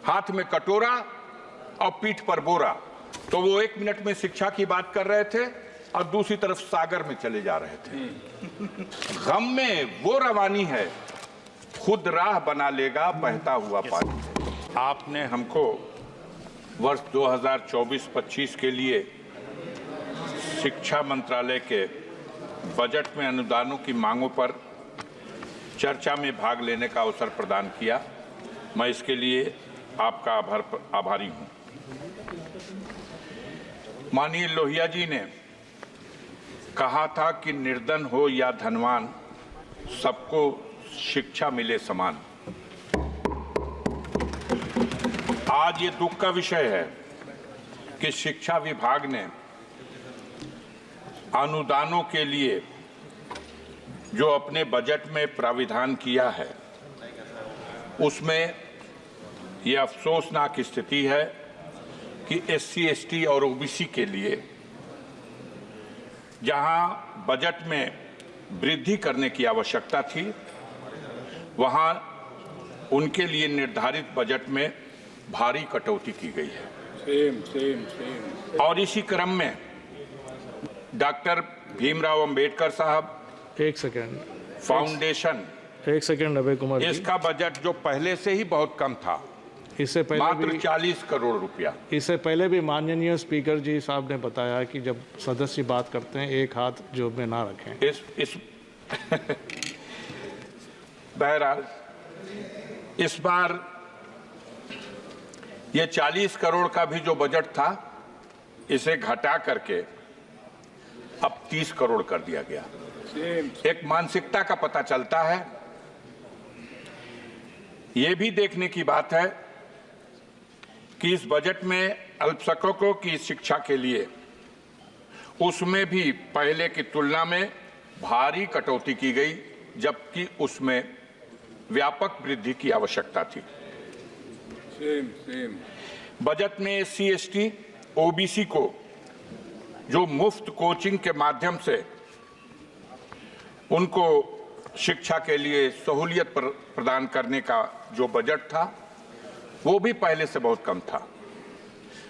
हाथ में कटोरा और पीठ पर बोरा। तो वो 1 मिनट में शिक्षा की बात कर रहे थे और दूसरी तरफ सागर में चले जा रहे थे। गम में वो रवानी है, खुद राह बना लेगा बहता हुआ पानी। आपने हमको वर्ष 2024-25 के लिए शिक्षा मंत्रालय के बजट में अनुदानों की मांगों पर चर्चा में भाग लेने का अवसर प्रदान किया। मैं इसके लिए आपका आभारी हूं। माननीय लोहिया जी ने कहा था कि निर्धन हो या धनवान, सबको शिक्षा मिले समान। आज ये दुख का विषय है कि शिक्षा विभाग ने अनुदानों के लिए जो अपने बजट में प्राविधान किया है, उसमें यह अफसोसनाक स्थिति है कि SC, ST और OBC के लिए जहां बजट में वृद्धि करने की आवश्यकता थी, वहां उनके लिए निर्धारित बजट में भारी कटौती की गई है। और इसी क्रम में डॉक्टर भीमराव अंबेडकर साहब एक सेकेंड फाउंडेशन अभय कुमार जी, इसका बजट जो पहले से ही बहुत कम था, इससे पहले मात्र 40 करोड़ रुपया। इससे पहले भी माननीय स्पीकर जी साहब ने बताया कि जब सदस्य बात करते हैं एक हाथ जेब में ना रखें। इस बहरहाल इस बार ये 40 करोड़ का भी जो बजट था, इसे घटा करके अब 30 करोड़ कर दिया गया। एक मानसिकता का पता चलता है। ये भी देखने की बात है कि इस बजट में अल्पसंख्यकों की शिक्षा के लिए उसमें भी पहले की तुलना में भारी कटौती की गई, जबकि उसमें व्यापक वृद्धि की आवश्यकता थी। बजट में SC, ST, OBC को जो मुफ्त कोचिंग के माध्यम से उनको शिक्षा के लिए सहूलियत प्रदान करने का जो बजट था, वो भी पहले से बहुत कम था।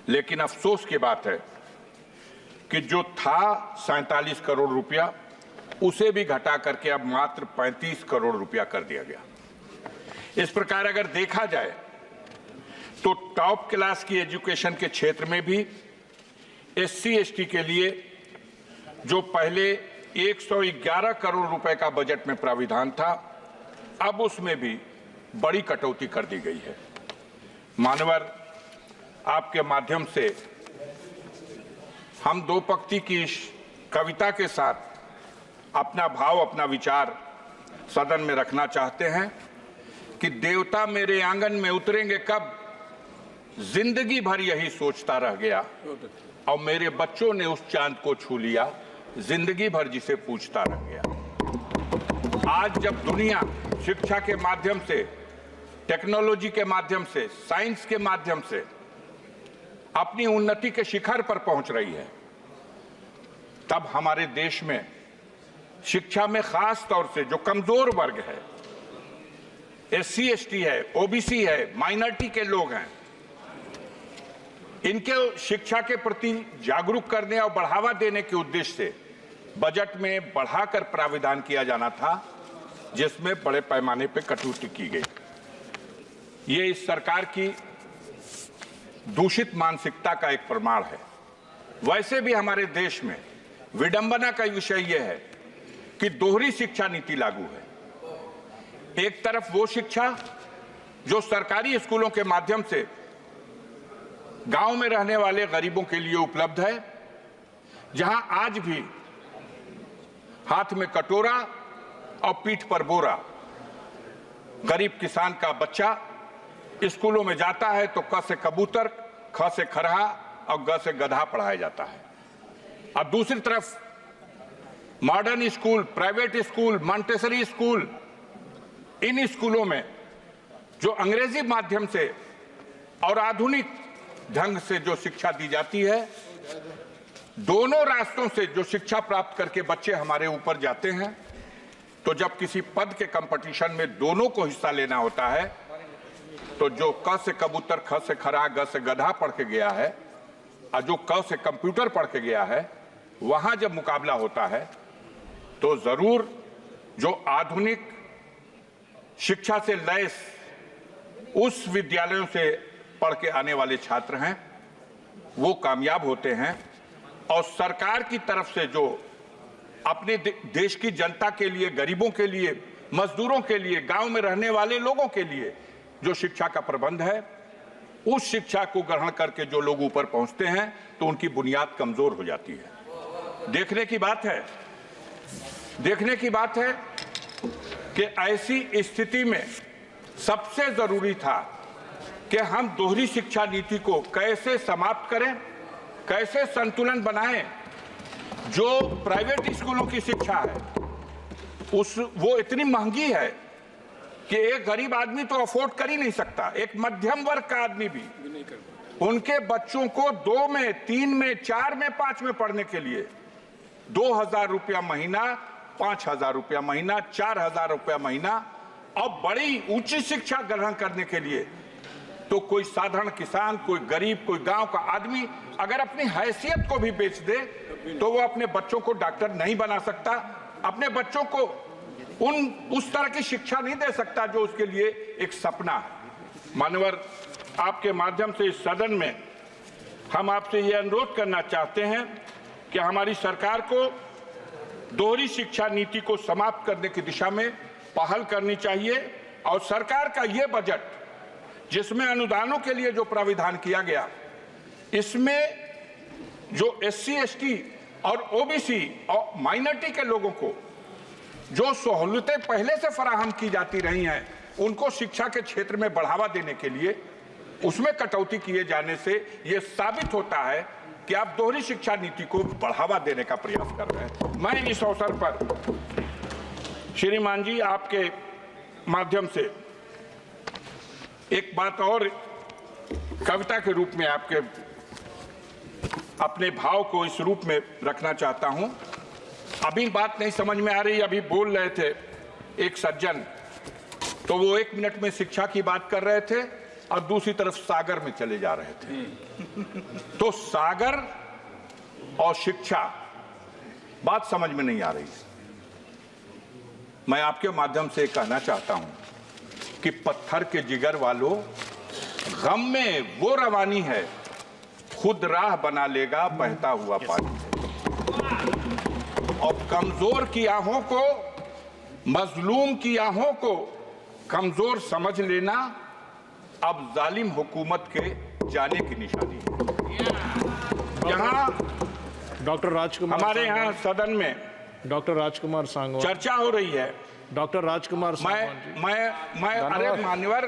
लेकिन अफसोस की बात है कि जो था 47 करोड़ रुपया, उसे भी घटा करके अब मात्र 35 करोड़ रुपया कर दिया गया। इस प्रकार अगर देखा जाए तो टॉप क्लास की एजुकेशन के क्षेत्र में भी SC, ST के लिए जो पहले 111 करोड़ रुपए का बजट में प्राविधान था, अब उसमें भी बड़ी कटौती कर दी गई है। मानवर, आपके माध्यम से हम 2 पंक्ति की कविता के साथ अपना भाव, अपना विचार सदन में रखना चाहते हैं कि देवता मेरे आंगन में उतरेंगे कब, जिंदगी भर यही सोचता रह गया, और मेरे बच्चों ने उस चांद को छू लिया, जिंदगी भर जिसे पूछता रह गया। आज जब दुनिया शिक्षा के माध्यम से, टेक्नोलॉजी के माध्यम से, साइंस के माध्यम से अपनी उन्नति के शिखर पर पहुंच रही है, तब हमारे देश में शिक्षा में खास तौर से जो कमजोर वर्ग है, SC, ST है, OBC है, माइनॉरिटी के लोग हैं, इनके शिक्षा के प्रति जागरूक करने और बढ़ावा देने के उद्देश्य से बजट में बढ़ाकर प्राविधान किया जाना था, जिसमें बड़े पैमाने पर कटौती की गई। ये इस सरकार की दूषित मानसिकता का एक प्रमाण है। वैसे भी हमारे देश में विडंबना का विषय यह है कि दोहरी शिक्षा नीति लागू है। एक तरफ वो शिक्षा जो सरकारी स्कूलों के माध्यम से गांव में रहने वाले गरीबों के लिए उपलब्ध है, जहां आज भी हाथ में कटोरा और पीठ पर बोरा गरीब किसान का बच्चा स्कूलों में जाता है तो क से कबूतर, ख से खरहा और ग से गधा पढ़ाया जाता है। अब दूसरी तरफ modern school, private school, Montessori school, इन स्कूलों में जो अंग्रेजी माध्यम से और आधुनिक ढंग से जो शिक्षा दी जाती है, दोनों रास्तों से जो शिक्षा प्राप्त करके बच्चे हमारे ऊपर जाते हैं, तो जब किसी पद के कंपटीशन में दोनों को हिस्सा लेना होता है तो जो क से कबूतर, ख से खरा, ग से गधा पढ़ के गया है और जो क से कंप्यूटर पढ़ के गया है, वहां जब मुकाबला होता है तो जरूर जो आधुनिक शिक्षा से लैस उस विद्यालयों से पढ़ के आने वाले छात्र हैं वो कामयाब होते हैं। और सरकार की तरफ से जो अपने देश की जनता के लिए, गरीबों के लिए, मजदूरों के लिए, गांव में रहने वाले लोगों के लिए जो शिक्षा का प्रबंध है, उस शिक्षा को ग्रहण करके जो लोग ऊपर पहुंचते हैं तो उनकी बुनियाद कमजोर हो जाती है। देखने की बात है कि ऐसी स्थिति में सबसे जरूरी था कि हम दोहरी शिक्षा नीति को कैसे समाप्त करें, कैसे संतुलन बनाएं। जो प्राइवेट स्कूलों की शिक्षा है वो इतनी महंगी है कि एक गरीब आदमी तो अफोर्ड कर ही नहीं सकता, एक मध्यम वर्ग का आदमी भी उनके बच्चों को 2 में, 3 में, 4 में, 5 में पढ़ने के लिए 2,000 रुपया महीना, 5,000 रुपया महीना, 4,000 रुपया महीना, और बड़ी ऊंची शिक्षा ग्रहण करने के लिए तो कोई साधारण किसान, कोई गरीब, कोई गांव का आदमी अगर अपनी हैसियत को भी बेच दे तो वो अपने बच्चों को डॉक्टर नहीं बना सकता, अपने बच्चों को उस तरह की शिक्षा नहीं दे सकता जो उसके लिए एक सपना है। मान्यवर, आपके माध्यम से इस सदन में हम आपसे ये अनुरोध करना चाहते हैं कि हमारी सरकार को दोहरी शिक्षा नीति को समाप्त करने की दिशा में पहल करनी चाहिए। और सरकार का ये बजट जिसमें अनुदानों के लिए जो प्राविधान किया गया, इसमें जो SC, ST और OBC और माइनॉरिटी के लोगों को जो सहूलतें पहले से फराहम की जाती रही हैं, उनको शिक्षा के क्षेत्र में बढ़ावा देने के लिए उसमें कटौती किए जाने से यह साबित होता है कि आप दोहरी शिक्षा नीति को बढ़ावा देने का प्रयास कर रहे हैं। मैं इस अवसर पर श्रीमान जी आपके माध्यम से एक बात और कविता के रूप में आपके अपने भाव को इस रूप में रखना चाहता हूं। अभी बात नहीं समझ में आ रही, अभी बोल रहे थे एक सज्जन, तो वो 1 मिनट में शिक्षा की बात कर रहे थे और दूसरी तरफ सागर में चले जा रहे थे। तो सागर और शिक्षा बात समझ में नहीं आ रही। मैं आपके माध्यम से कहना चाहता हूं कि पत्थर के जिगर वालों, गम में वो रवानी है, खुद राह बना लेगा बहता हुआ पानी है। और कमजोर की आहों को, मजलूम की आहों को कमजोर समझ लेना अब जालिम हुकूमत के जाने की निशानी है। यहाँ डॉक्टर राजकुमार, हमारे यहाँ सदन में डॉक्टर राजकुमार सांगवान चर्चा हो रही है। डॉक्टर राजकुमार सांगवान जी। मैं अरे मान्यवर,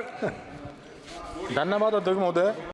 धन्यवाद अध्यक्ष महोदय।